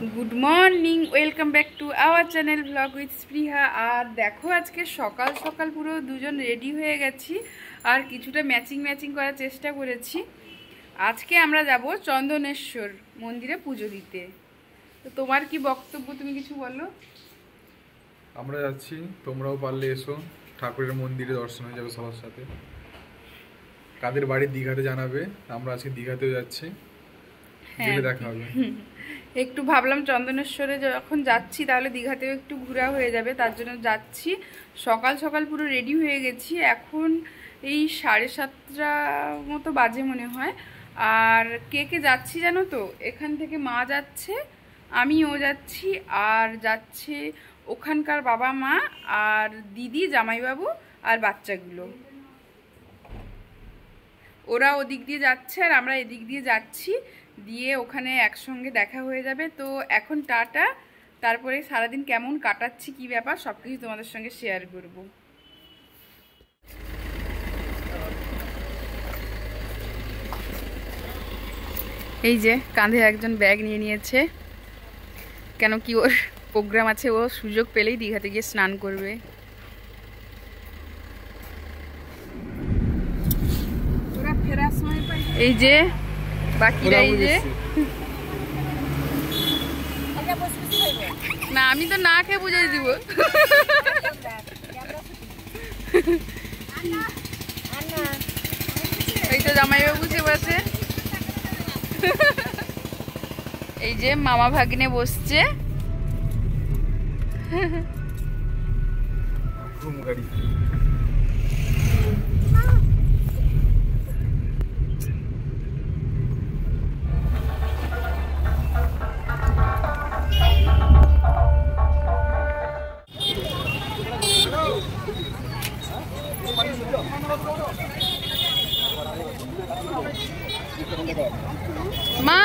Good morning welcome back to our channel blog with Spriha. और देखो आज के सकाल सकाल पुरो दुजन रेडी हो गेছি और কিছুটা ম্যাচিং ম্যাচিং করার চেষ্টা করেছি। আজকে আমরা যাব চন্দনেশ্বর মন্দিরে পূজো দিতে। তো তোমার কি বক্তব্য, তুমি কিছু বলো। আমরা যাচ্ছি, তোমরাও পারলে এসো, ঠাকুরের মন্দিরে দর্শন হয়ে যাবে সবার সাথে। কাদের বাড়ি দীঘাতে জানাবে, আমরা আজকে দীঘাতেও যাচ্ছি, গেলে দেখা হবে। একটু ভাবলাম চন্দনেশ্বরে যখন যাচ্ছি তাহলে দীঘাতেও একটু ঘোরা হয়ে যাবে, তার জন্য যাচ্ছি। সকাল সকাল পুরো রেডি হয়ে গেছি, এখন এই 7:30 মতো বাজে মনে হয়। আর কে কে যাচ্ছি জানো তো, এখান থেকে মা যাচ্ছে, আমিও যাচ্ছি, আর যাচ্ছে ওখানকার বাবা মা আর দিদি, জামাইবাবু আর বাচ্চাগুলো। ওরা ওদিক দিয়ে যাচ্ছে আর আমরা এদিক দিয়ে যাচ্ছি, দিয়ে ওখানে একসঙ্গে দেখা হয়ে যাবে। তো এখন টাটা, তারপরে সারাদিন কেমন কাটাচ্ছি কি ব্যাপার সবকিছু তোমাদের সঙ্গে শেয়ার করব। এই যে কাঁধে একজন ব্যাগ নিয়ে নিয়েছে, কেন কি ওর প্রোগ্রাম আছে, ও সুযোগ পেলেই দীঘাতে গিয়ে স্নান করবে। এই যে বাকিরা, এই যে না, আমি তো না খেয়ে বুঝিয়ে দিব। এই তো জামাইবাবু বসে বসে, এই যে মামা ভাগ্নে বসছে। মা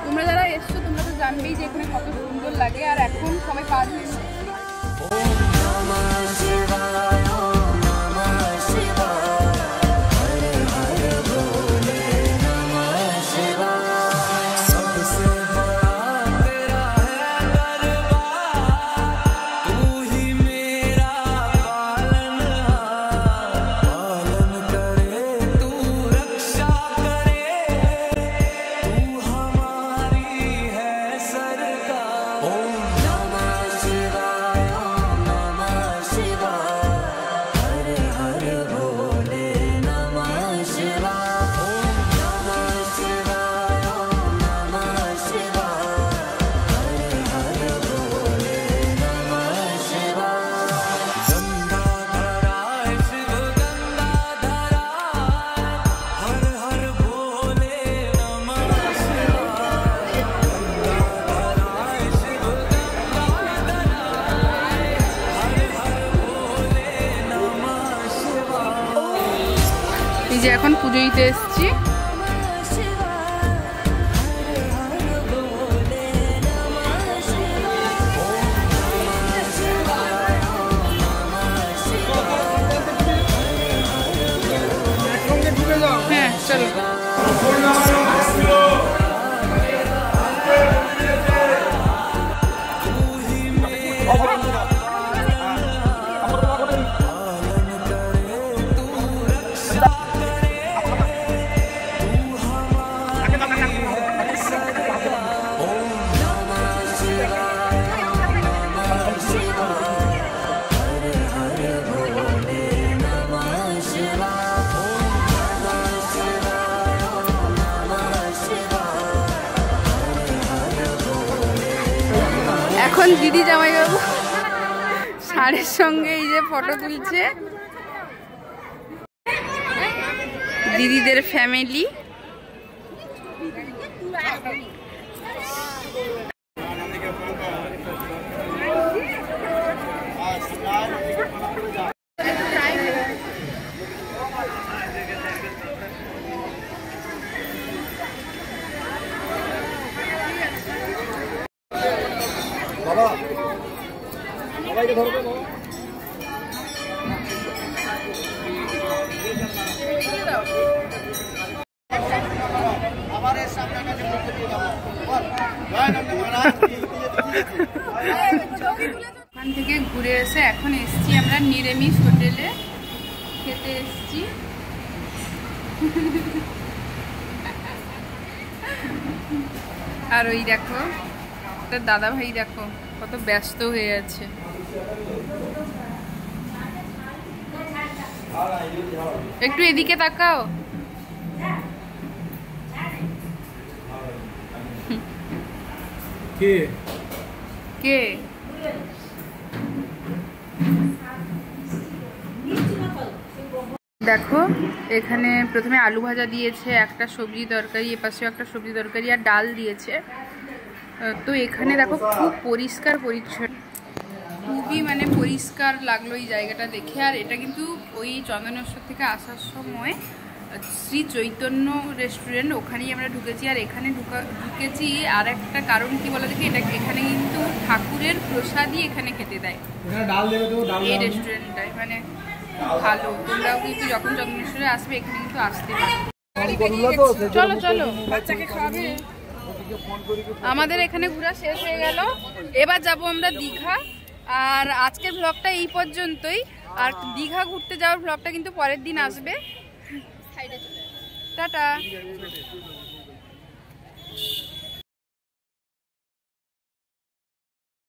তোমরা যারা এসছো তোমরা তো জানবেই যে এখানে কত সুন্দর লাগে। আর এখন সবাই পার হয়ে যে এখন পুজো দিতে এসছি। হ্যাঁ চলো। এখন দিদি জামাইবাবু ষাঁড়ের সঙ্গে এই যে ফটো তুলছে দিদিদের ফ্যামিলি। ওখান থেকে ঘুরে এসে এখন এসছি আমরা নিরামিষ হোটেলে খেতে এসছি। আর ওই দেখো তার দাদা ভাই দেখো কত ব্যস্ত হয়ে আছে। একটু এদিকে তাকাও। কে কে দেখো এখানে প্রথমে আলু ভাজা দিয়েছে, একটা সবজি তরকারি, এপাশেও একটা সবজি তরকারি আর ডাল দিয়েছে। তো এখানে দেখো খুব পরিষ্কার পরিচ্ছন্ন, খুবই মানে পরিষ্কার লাগলো এই জায়গাটা দেখে। আর এটা কিন্তু ওই চন্দনেশ্বর থেকে আসার সময় শ্রী চৈতন্য রেস্টুরেন্ট, ওখানেই আমরা ঢুকেছি। আর এখানে ঢুকেছি আর একটা কারণ কি বলা দেখি, এটা এখানে কিন্তু ঠাকুরের প্রসাদই এখানে খেতে দেয় এই রেস্টুরেন্টটায়, মানে ভালো। তোমরাও কিন্তু যখন চন্দনেশ্বরে আসবে এখানে কিন্তু আসতে পারো। চলো চলো, বাচ্চাকে খাওয়াবে। আমাদের এখানে ঘোরা শেষ হয়ে গেল, এবার যাব আমরা দীঘা। আর আজকের ব্লগটা এই পর্যন্তই। আর দীঘা ঘুরতে যাওয়ার ব্লগটা কিন্তু পরের দিন আসবে। টাটা।